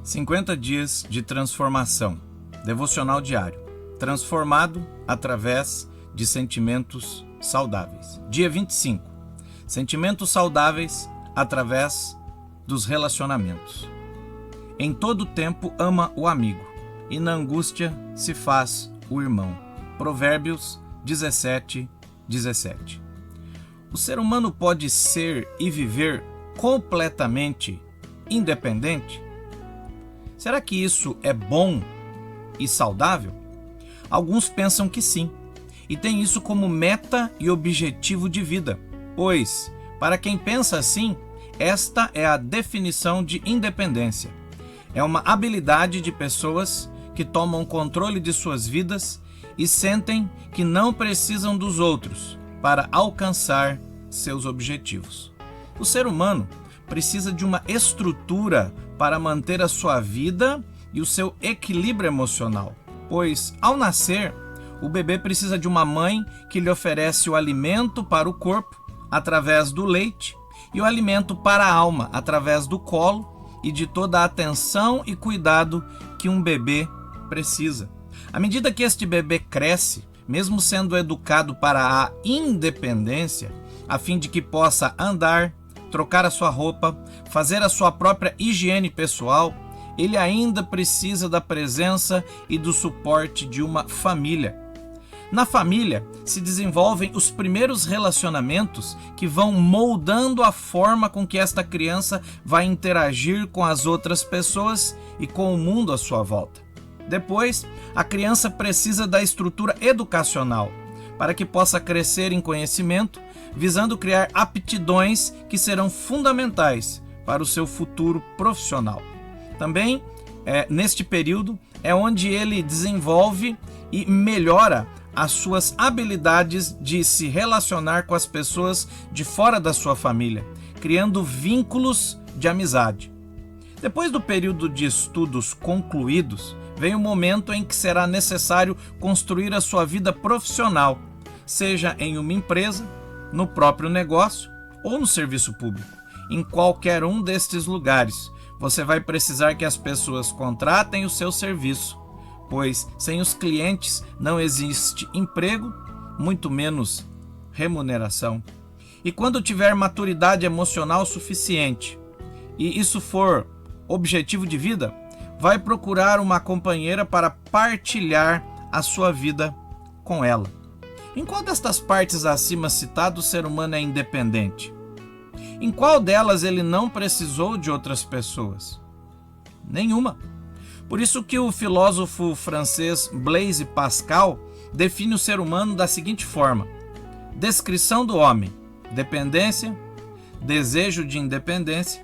50 dias de transformação. Devocional diário. Transformado através de sentimentos saudáveis. Dia 25. Sentimentos saudáveis através dos relacionamentos. Em todo tempo ama o amigo, e na angústia se faz o irmão. Provérbios 17:17. O ser humano pode ser e viver completamente independente? Será que isso é bom e saudável? Alguns pensam que sim, e têm isso como meta e objetivo de vida, pois, para quem pensa assim, esta é a definição de independência. É uma habilidade de pessoas que tomam controle de suas vidas e sentem que não precisam dos outros para alcançar seus objetivos. O ser humano precisa de uma estrutura para manter a sua vida e o seu equilíbrio emocional, pois, ao nascer, o bebê precisa de uma mãe que lhe oferece o alimento para o corpo, através do leite, e o alimento para a alma, através do colo e de toda a atenção e cuidado que um bebê precisa. À medida que este bebê cresce, mesmo sendo educado para a independência, a fim de que possa andar, trocar a sua roupa, fazer a sua própria higiene pessoal, ele ainda precisa da presença e do suporte de uma família. Na família se desenvolvem os primeiros relacionamentos que vão moldando a forma com que esta criança vai interagir com as outras pessoas e com o mundo à sua volta. Depois, a criança precisa da estrutura educacional para que possa crescer em conhecimento, visando criar aptidões que serão fundamentais para o seu futuro profissional. Também, neste período, é onde ele desenvolve e melhora as suas habilidades de se relacionar com as pessoas de fora da sua família, criando vínculos de amizade. Depois do período de estudos concluídos, vem o momento em que será necessário construir a sua vida profissional, seja em uma empresa, no próprio negócio ou no serviço público. Em qualquer um destes lugares, você vai precisar que as pessoas contratem o seu serviço, pois sem os clientes não existe emprego, muito menos remuneração. E quando tiver maturidade emocional suficiente, e isso for objetivo de vida, vai procurar uma companheira para partilhar a sua vida com ela. Em qual destas partes acima citadas o ser humano é independente? Em qual delas ele não precisou de outras pessoas? Nenhuma. Por isso que o filósofo francês Blaise Pascal define o ser humano da seguinte forma: descrição do homem, dependência, desejo de independência,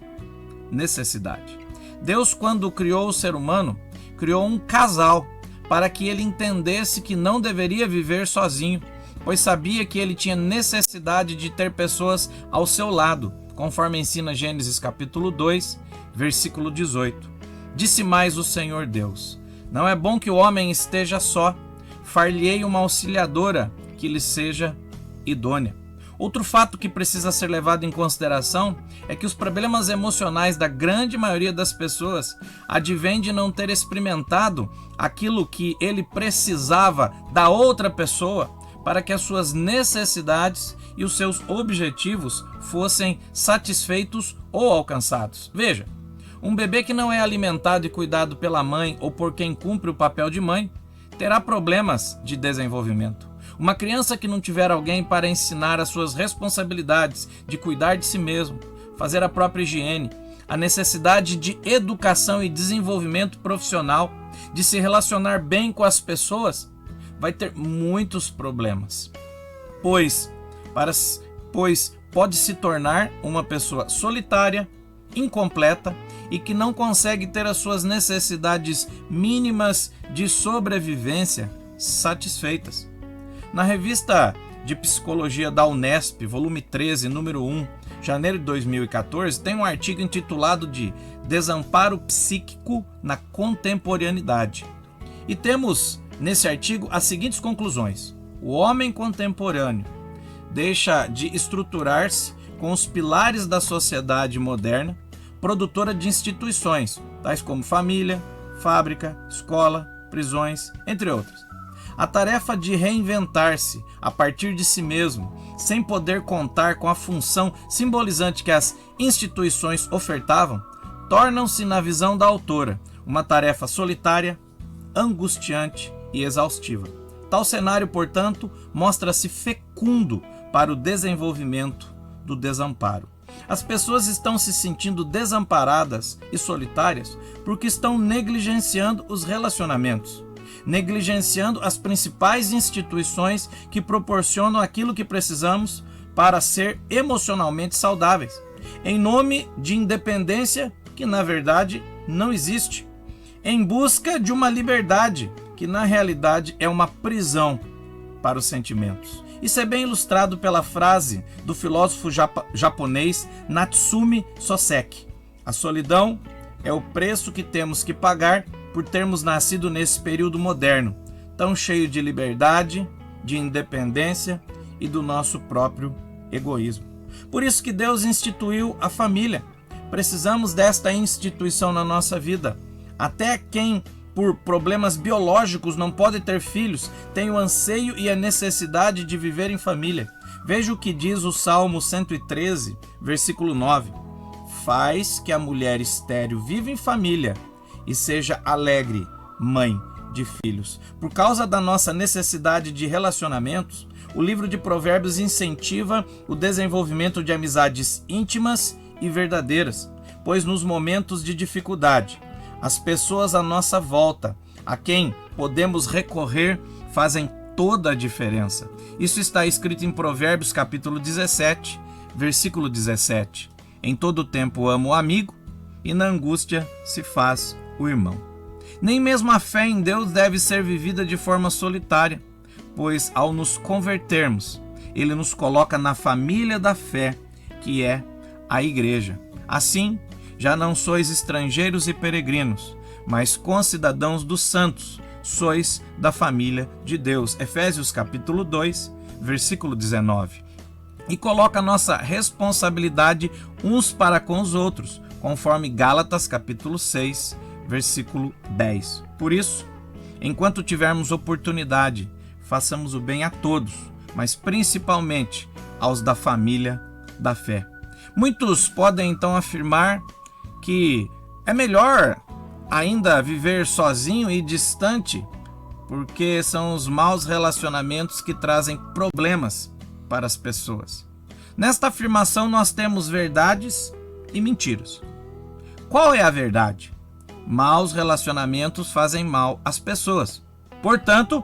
necessidade. Deus, quando criou o ser humano, criou um casal para que ele entendesse que não deveria viver sozinho, pois sabia que ele tinha necessidade de ter pessoas ao seu lado, conforme ensina Gênesis capítulo 2, versículo 18. Disse mais o Senhor Deus: não é bom que o homem esteja só, far-lhe-ei uma auxiliadora que lhe seja idônea. Outro fato que precisa ser levado em consideração é que os problemas emocionais da grande maioria das pessoas advêm de não ter experimentado aquilo que ele precisava da outra pessoa para que as suas necessidades e os seus objetivos fossem satisfeitos ou alcançados. Veja, um bebê que não é alimentado e cuidado pela mãe ou por quem cumpre o papel de mãe terá problemas de desenvolvimento. Uma criança que não tiver alguém para ensinar as suas responsabilidades de cuidar de si mesmo, fazer a própria higiene, a necessidade de educação e desenvolvimento profissional, de se relacionar bem com as pessoas, vai ter muitos problemas, pois pode se tornar uma pessoa solitária, incompleta e que não consegue ter as suas necessidades mínimas de sobrevivência satisfeitas. Na revista de Psicologia da Unesp, volume 13, número 1, janeiro de 2014, tem um artigo intitulado de Desamparo Psíquico na Contemporaneidade. E temos nesse artigo as seguintes conclusões: o homem contemporâneo deixa de estruturar-se com os pilares da sociedade moderna produtora de instituições, tais como família, fábrica, escola, prisões, entre outras. A tarefa de reinventar-se a partir de si mesmo, sem poder contar com a função simbolizante que as instituições ofertavam, tornam-se, na visão da autora, uma tarefa solitária, angustiante e exaustiva. Tal cenário, portanto, mostra-se fecundo para o desenvolvimento do desamparo. As pessoas estão se sentindo desamparadas e solitárias porque estão negligenciando os relacionamentos, negligenciando as principais instituições que proporcionam aquilo que precisamos para ser emocionalmente saudáveis, em nome de independência que na verdade não existe, em busca de uma liberdade que na realidade é uma prisão para os sentimentos. Isso é bem ilustrado pela frase do filósofo japonês Natsume Soseki: a solidão é o preço que temos que pagar por termos nascido nesse período moderno, tão cheio de liberdade, de independência e do nosso próprio egoísmo. Por isso que Deus instituiu a família. Precisamos desta instituição na nossa vida. Até quem, por problemas biológicos, não pode ter filhos, tem o anseio e a necessidade de viver em família. Veja o que diz o Salmo 113, versículo 9. Faz que a mulher estéril viva em família e seja alegre, mãe de filhos. Por causa da nossa necessidade de relacionamentos, o livro de Provérbios incentiva o desenvolvimento de amizades íntimas e verdadeiras, pois nos momentos de dificuldade, as pessoas à nossa volta, a quem podemos recorrer, fazem toda a diferença. Isso está escrito em Provérbios capítulo 17, versículo 17. Em todo tempo amo o amigo, e na angústia se faz o irmão. Nem mesmo a fé em Deus deve ser vivida de forma solitária, pois ao nos convertermos, Ele nos coloca na família da fé, que é a igreja. Assim, já não sois estrangeiros e peregrinos, mas concidadãos dos santos, sois da família de Deus. Efésios capítulo 2, versículo 19. E coloca a nossa responsabilidade uns para com os outros, conforme Gálatas capítulo 6, versículo 10. Por isso, enquanto tivermos oportunidade, façamos o bem a todos, mas principalmente aos da família da fé. Muitos podem então afirmar que é melhor ainda viver sozinho e distante, porque são os maus relacionamentos que trazem problemas para as pessoas. Nesta afirmação nós temos verdades e mentiras. Qual é a verdade? Maus relacionamentos fazem mal às pessoas. Portanto,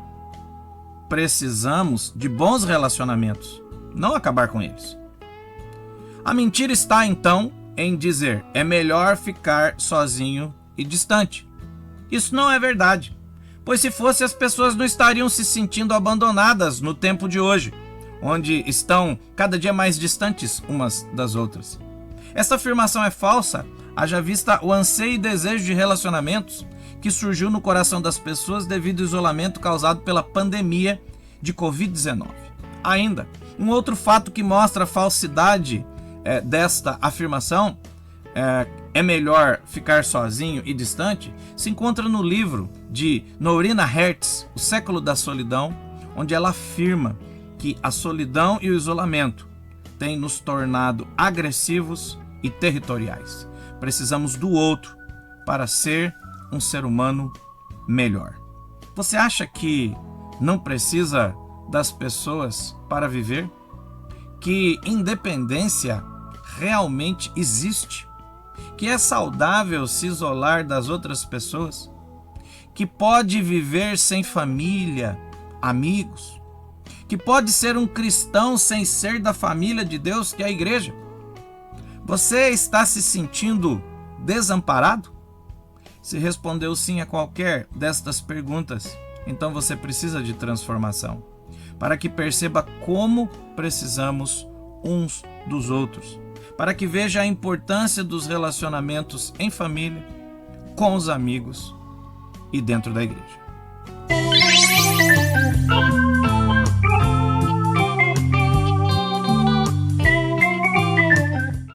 precisamos de bons relacionamentos, não acabar com eles. A mentira está então em dizer é melhor ficar sozinho e distante. Isso não é verdade, pois se fosse, as pessoas não estariam se sentindo abandonadas no tempo de hoje, onde estão cada dia mais distantes umas das outras. Esta afirmação é falsa, haja vista o anseio e desejo de relacionamentos que surgiu no coração das pessoas devido ao isolamento causado pela pandemia de Covid-19. Ainda, um outro fato que mostra a falsidade desta afirmação, é melhor ficar sozinho e distante, se encontra no livro de Nourina Hertz, O Século da Solidão, onde ela afirma que a solidão e o isolamento têm nos tornado agressivos e territoriais. Precisamos do outro para ser um ser humano melhor. Você acha que não precisa das pessoas para viver? Que independência realmente existe? Que é saudável se isolar das outras pessoas? Que pode viver sem família, amigos? Que pode ser um cristão sem ser da família de Deus, que é a igreja? Você está se sentindo desamparado? Se respondeu sim a qualquer destas perguntas, então você precisa de transformação, para que perceba como precisamos uns dos outros, para que veja a importância dos relacionamentos em família, com os amigos e dentro da igreja.